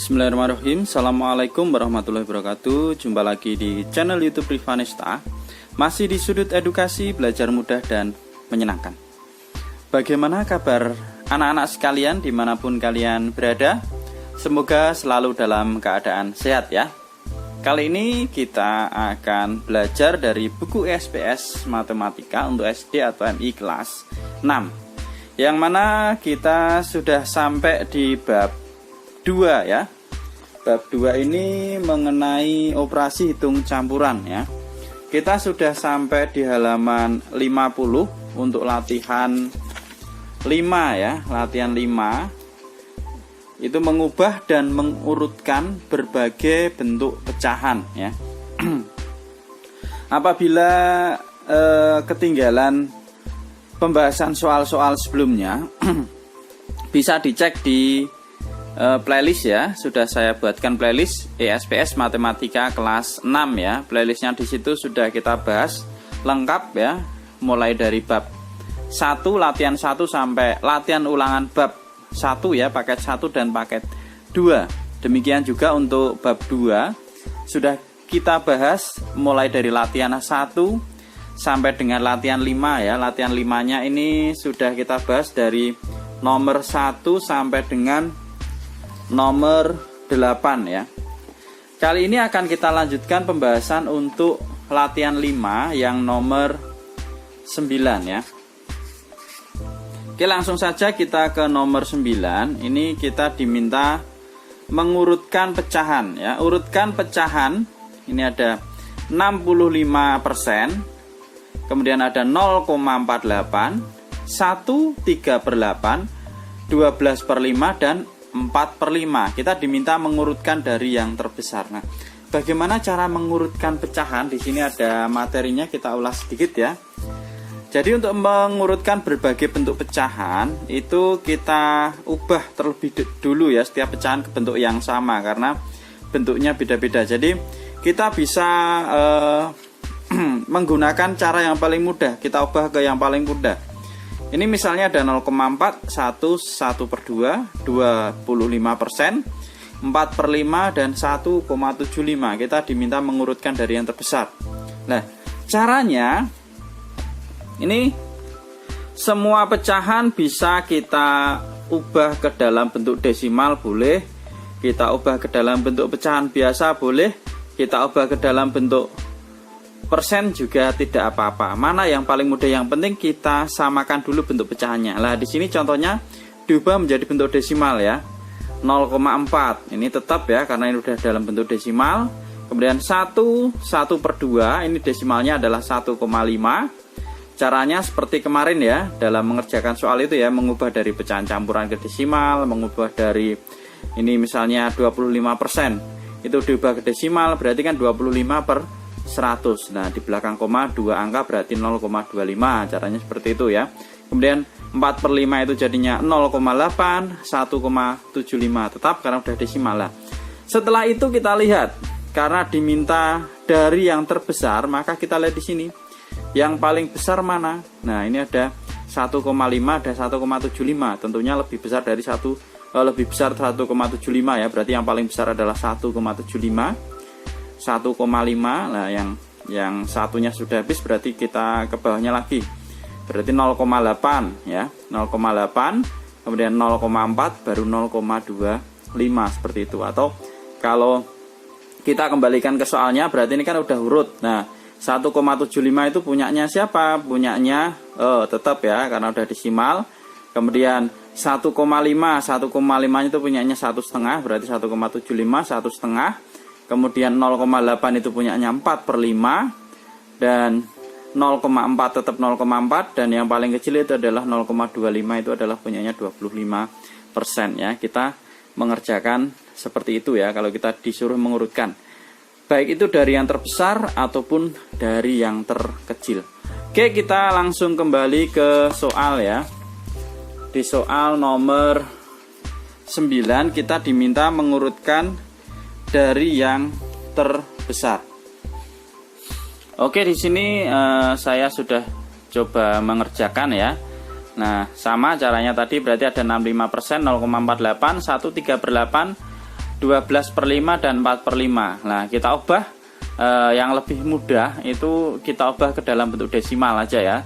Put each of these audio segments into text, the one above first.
Bismillahirrahmanirrahim. Assalamualaikum warahmatullahi wabarakatuh. Jumpa lagi di channel YouTube Rivanesta. Masih di sudut edukasi, belajar mudah dan menyenangkan. Bagaimana kabar anak-anak sekalian dimanapun kalian berada? Semoga selalu dalam keadaan sehat ya. Kali ini kita akan belajar dari buku SPS Matematika untuk SD atau MI kelas 6, yang mana kita sudah sampai di bab 2 ya. Bab 2 ini mengenai operasi hitung campuran ya. Kita sudah sampai di halaman 50 untuk latihan 5 ya. Latihan 5 itu mengubah dan mengurutkan berbagai bentuk pecahan ya. Apabila ketinggalan pembahasan soal-soal sebelumnya bisa dicek di playlist ya. Sudah saya buatkan playlist ESPS Matematika kelas 6 ya. Playlistnya di situ sudah kita bahas lengkap ya, mulai dari bab 1 latihan 1 sampai latihan ulangan bab 1 ya, paket 1 dan paket 2. Demikian juga untuk bab 2 sudah kita bahas mulai dari latihan 1 sampai dengan latihan 5 ya. Latihan 5-nya ini sudah kita bahas dari nomor 1 sampai dengan nomor 8 ya. Kali ini akan kita lanjutkan pembahasan untuk latihan 5 yang nomor 9 ya. Oke, langsung saja kita ke nomor 9. Ini kita diminta mengurutkan pecahan ya. Urutkan pecahan. Ini ada 65%, kemudian ada 0,48, 1/3/8, 12/5 dan 4/5. Kita diminta mengurutkan dari yang terbesar. Nah, bagaimana cara mengurutkan pecahan? Di sini ada materinya, kita ulas sedikit ya. Jadi untuk mengurutkan berbagai bentuk pecahan itu kita ubah terlebih dulu ya, setiap pecahan ke bentuk yang sama karena bentuknya beda-beda. Jadi kita bisa menggunakan cara yang paling mudah, kita ubah ke yang paling mudah. Ini misalnya ada 0,4, 1/2, 25%, 4/5 dan 1,75. Kita diminta mengurutkan dari yang terbesar. Nah, caranya ini semua pecahan bisa kita ubah ke dalam bentuk desimal boleh, kita ubah ke dalam bentuk pecahan biasa boleh, kita ubah ke dalam bentuk persen juga tidak apa-apa. Mana yang paling mudah, yang penting kita samakan dulu bentuk pecahannya. Lah di sini contohnya diubah menjadi bentuk desimal ya. 0,4 ini tetap ya karena ini udah dalam bentuk desimal. Kemudian 1/2 ini desimalnya adalah 1,5. Caranya seperti kemarin ya, dalam mengerjakan soal itu ya, mengubah dari pecahan campuran ke desimal, mengubah dari ini misalnya 25%, itu diubah ke desimal berarti kan 25/100. Nah, di belakang koma 2 angka berarti 0,25. Caranya seperti itu ya. Kemudian 4/5 itu jadinya 0,8, 1,75 tetap karena udah desimal lah. Setelah itu kita lihat, karena diminta dari yang terbesar, maka kita lihat di sini. Yang paling besar mana? Nah, ini ada 1,5 dan 1,75. Tentunya lebih besar dari lebih besar 1,75 ya. Berarti yang paling besar adalah 1,75. 1,5. Nah, yang satunya sudah habis berarti kita ke bawahnya lagi. Berarti 0,8 ya. 0,8, kemudian 0,4 baru 0,25 seperti itu. Atau kalau kita kembalikan ke soalnya berarti ini kan udah urut. Nah, 1,75 itu punyanya siapa? Punyanya tetap ya karena udah desimal. Kemudian 1,5 itu punyanya 1/2 berarti 1,75, 1/2. Kemudian 0,8 itu punyanya 4/5 dan 0,4 tetap 0,4 dan yang paling kecil itu adalah 0,25 itu adalah punyanya 25% ya. Kita mengerjakan seperti itu ya kalau kita disuruh mengurutkan. Baik itu dari yang terbesar ataupun dari yang terkecil. Oke, kita langsung kembali ke soal ya. Di soal nomor 9 kita diminta mengurutkan dari yang terbesar. Oke, di sini saya sudah coba mengerjakan ya. Nah, sama caranya tadi berarti ada 65%, 0,48, 1/3/8, 12/5 dan 4/5. Nah, kita ubah yang lebih mudah itu kita ubah ke dalam bentuk desimal aja ya.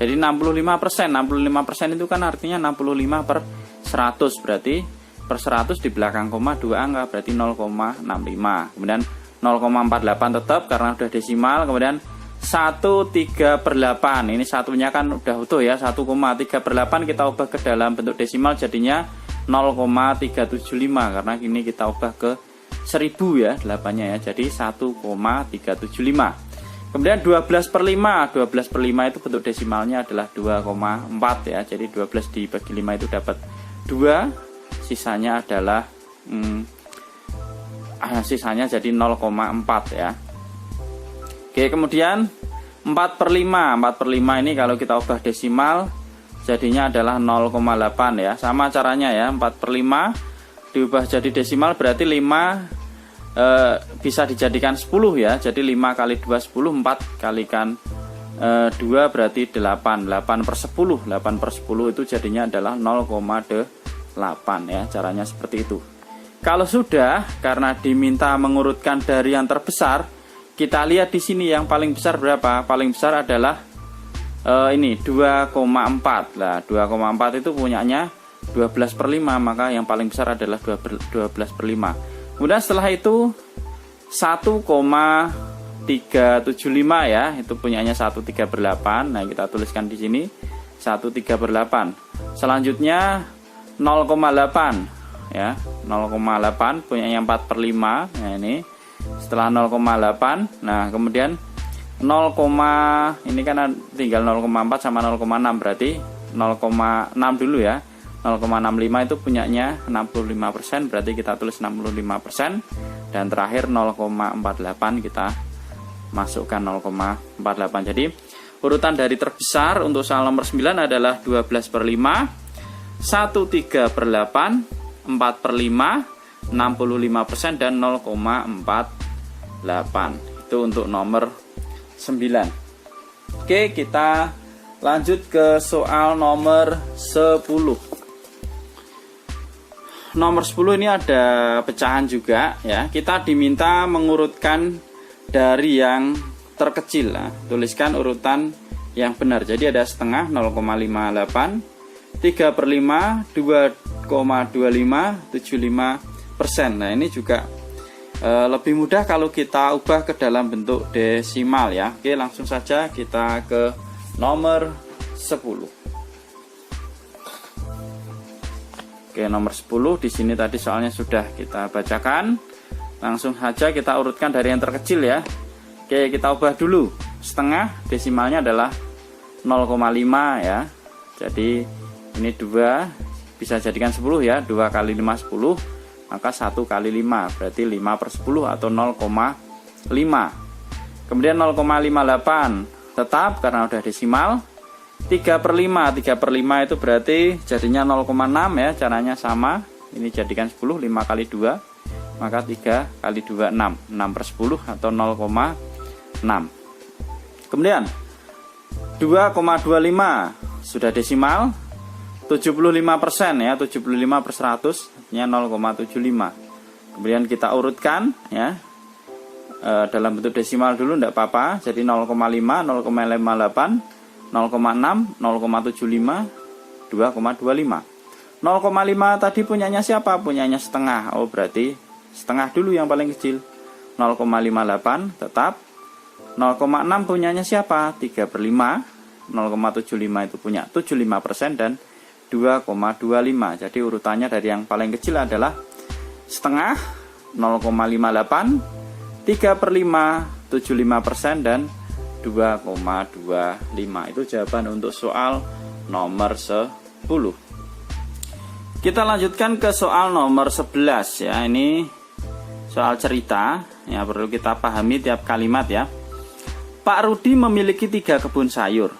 Jadi 65%. 65% itu kan artinya 65/100, berarti per 100 di belakang koma 2 angka, berarti 0,65. Kemudian 0,48 tetap karena udah desimal. Kemudian 1/3/8, ini satunya kan udah utuh ya, 1,3/8 kita ubah ke dalam bentuk desimal jadinya 0,375 karena ini kita ubah ke 1000 ya 8-nya ya, jadi 1,375. Kemudian 12/5, 12/5 itu bentuk desimalnya adalah 2,4 ya, jadi 12 dibagi 5 itu dapat 2, sisanya adalah sisanya jadi 0,4 ya. Oke, kemudian 4/5, 4/5 ini kalau kita ubah desimal jadinya adalah 0,8 ya. Sama caranya ya, 4/5 diubah jadi desimal berarti 5 bisa dijadikan 10 ya. Jadi 5 kali 2 10, 4 kalikan 2 berarti 8. 8/10, 8/10 itu jadinya adalah 0,8 ya. Caranya seperti itu. Kalau sudah, karena diminta mengurutkan dari yang terbesar, kita lihat di sini yang paling besar berapa? Paling besar adalah ini 2,4. Lah, 2,4 itu punyanya 12/5, maka yang paling besar adalah 12/5. Kemudian setelah itu 1,375 ya, itu punyanya 1/3/8. Nah, kita tuliskan di sini 1/3/8. Selanjutnya 0,8 ya, 0,8 punyanya 4/5. Nah, ini setelah 0,8, nah kemudian 0, ini kan tinggal 0,4 sama 0,6, berarti 0,6 dulu ya. 0,65 itu punyanya 65%, berarti kita tulis 65%. Dan terakhir 0,48 kita masukkan 0,48. Jadi urutan dari terbesar untuk soal nomor 9 adalah 12/5, 1/3/8, 4/5, 65% dan 0,48. Itu untuk nomor 9. Oke, kita lanjut ke soal nomor 10. Nomor 10 ini ada pecahan juga ya. Kita diminta mengurutkan dari yang terkecil. Nah, tuliskan urutan yang benar. Jadi ada setengah 0,58, 3/5, 2,25, 75%. Nah, ini juga lebih mudah kalau kita ubah ke dalam bentuk desimal ya. Oke, langsung saja kita ke nomor 10. Oke, nomor 10 di sini tadi soalnya sudah kita bacakan. Langsung saja kita urutkan dari yang terkecil ya. Oke, kita ubah dulu. Setengah desimalnya adalah 0,5 ya. Jadi ini 2 bisa jadikan 10 ya. 2 kali 5 10. Maka 1 kali 5 berarti 5/10 atau 0,5. Kemudian 0,58 tetap karena udah desimal. 3/5, 3/5 itu berarti jadinya 0,6 ya. Caranya sama, ini jadikan 10, 5 kali 2 maka 3 kali 2 6, 6/10 atau 0,6. Kemudian 2,25 sudah desimal, 75% ya, 75/100 nya 0,75. Kemudian kita urutkan ya, dalam bentuk desimal dulu enggak apa-apa. Jadi 0,5, 0,58, 0,6, 0,75, 2,25. 0,5 tadi punyanya siapa? Punyanya setengah. Oh, berarti setengah dulu yang paling kecil. 0,58 tetap. 0,6 punyanya siapa? 3/5. 0,75 itu punya 75% dan 2,25. Jadi urutannya dari yang paling kecil adalah setengah, 0,58, 3/5, 75% dan 2,25. Itu jawaban untuk soal nomor 10. Kita lanjutkan ke soal nomor 11 ya. Ini soal cerita ya, perlu kita pahami tiap kalimat ya. Pak Rudi memiliki 3 kebun sayur.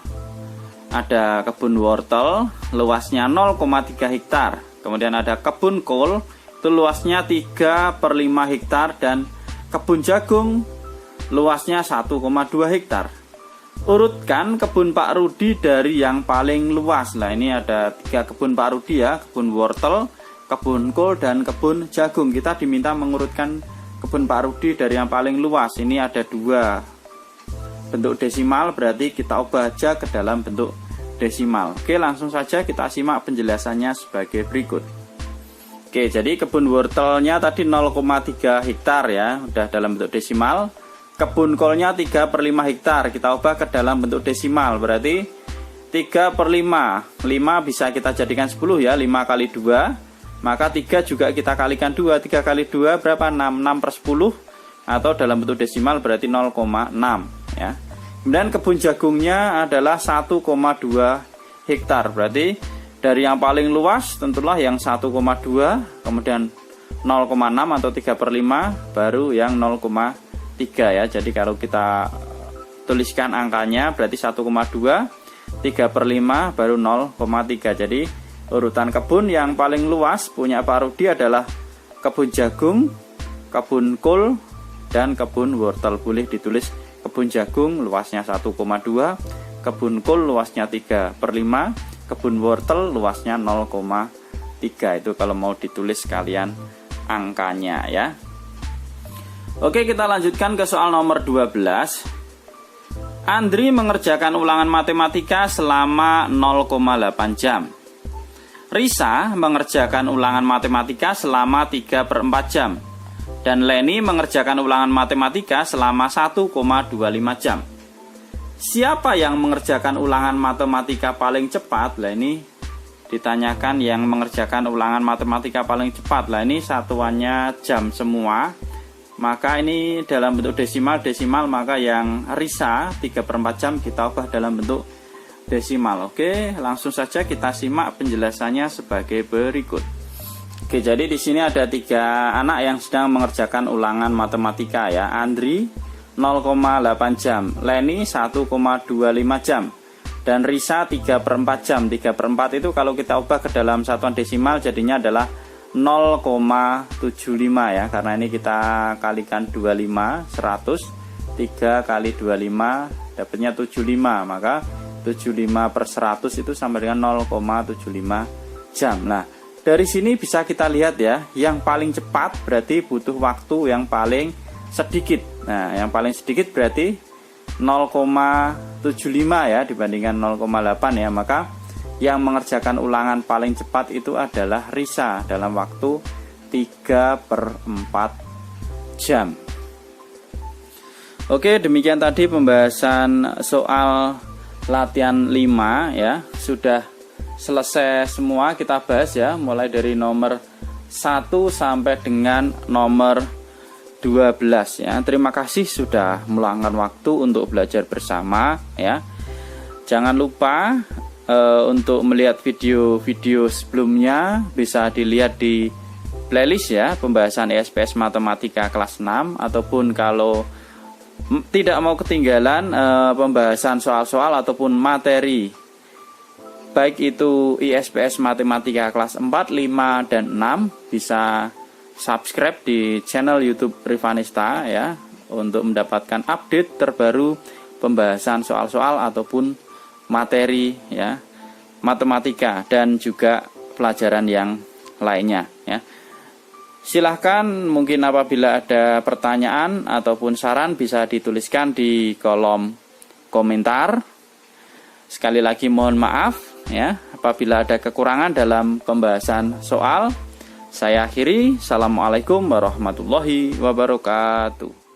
Ada kebun wortel, luasnya 0,3 hektar. Kemudian ada kebun kol, itu luasnya 3/5 hektar. Dan kebun jagung, luasnya 1,2 hektar. Urutkan kebun Pak Rudi dari yang paling luas. Nah, ini ada 3 kebun Pak Rudi ya. Kebun wortel, kebun kol dan kebun jagung. Kita diminta mengurutkan kebun Pak Rudi dari yang paling luas. Ini ada 2 bentuk desimal, berarti kita ubah aja ke dalam bentuk desimal. Oke, langsung saja kita simak penjelasannya sebagai berikut. Oke, jadi kebun wortelnya tadi 0,3 hektar ya, udah dalam bentuk desimal. Kebun kolnya 3/5 hektar, kita ubah ke dalam bentuk desimal, berarti 3/5. 5 bisa kita jadikan 10 ya, 5 kali 2. Maka 3 juga kita kalikan 2, 3 kali 2 berapa? 6, 6/10. Atau dalam bentuk desimal berarti 0,6 ya. Kemudian kebun jagungnya adalah 1,2 hektar, berarti dari yang paling luas tentulah yang 1,2, kemudian 0,6 atau 3/5, baru yang 0,3 ya. Jadi kalau kita tuliskan angkanya berarti 1,2, 3/5 baru 0,3. Jadi urutan kebun yang paling luas punya Pak Rudi adalah kebun jagung, kebun kol, dan kebun wortel. Boleh ditulis kebun jagung luasnya 1,2, kebun kol luasnya 3/5, kebun wortel luasnya 0,3. Itu kalau mau ditulis kalian angkanya ya. Oke, kita lanjutkan ke soal nomor 12. Andri mengerjakan ulangan matematika selama 0,8 jam. Risa mengerjakan ulangan matematika selama 3/4 jam. Dan Leni mengerjakan ulangan matematika selama 1,25 jam. Siapa yang mengerjakan ulangan matematika paling cepat? Lah ini ditanyakan yang mengerjakan ulangan matematika paling cepat. Lah ini satuannya jam semua. Maka ini dalam bentuk desimal, maka yang Risa 3/4 jam kita ubah dalam bentuk desimal. Oke, langsung saja kita simak penjelasannya sebagai berikut. Oke, jadi di sini ada 3 anak yang sedang mengerjakan ulangan matematika ya. Andri 0,8 jam, Leni 1,25 jam, dan Risa 3/4 jam. 3/4 itu kalau kita ubah ke dalam satuan desimal jadinya adalah 0,75 ya, karena ini kita kalikan 25, 100, 3 kali 25 dapatnya 75, maka 75/100 itu sama dengan 0,75 jam. Nah, dari sini bisa kita lihat ya, yang paling cepat berarti butuh waktu yang paling sedikit. Nah, yang paling sedikit berarti 0,75 ya dibandingkan 0,8 ya. Maka yang mengerjakan ulangan paling cepat itu adalah Risa dalam waktu 3/4 jam. Oke, demikian tadi pembahasan soal latihan 5 ya. Sudah selesai semua kita bahas ya, mulai dari nomor 1 sampai dengan nomor 12 ya. Terima kasih sudah meluangkan waktu untuk belajar bersama ya. Jangan lupa untuk melihat video-video sebelumnya bisa dilihat di playlist ya, pembahasan ESPS Matematika kelas 6, ataupun kalau tidak mau ketinggalan pembahasan soal-soal ataupun materi baik itu ISPS Matematika kelas 4, 5, dan 6 bisa subscribe di channel YouTube Rivanista ya, untuk mendapatkan update terbaru pembahasan soal-soal ataupun materi ya matematika dan juga pelajaran yang lainnya ya. Silahkan mungkin apabila ada pertanyaan ataupun saran bisa dituliskan di kolom komentar. Sekali lagi mohon maaf ya apabila ada kekurangan dalam pembahasan soal. Saya akhiri. Assalamualaikum warahmatullahi wabarakatuh.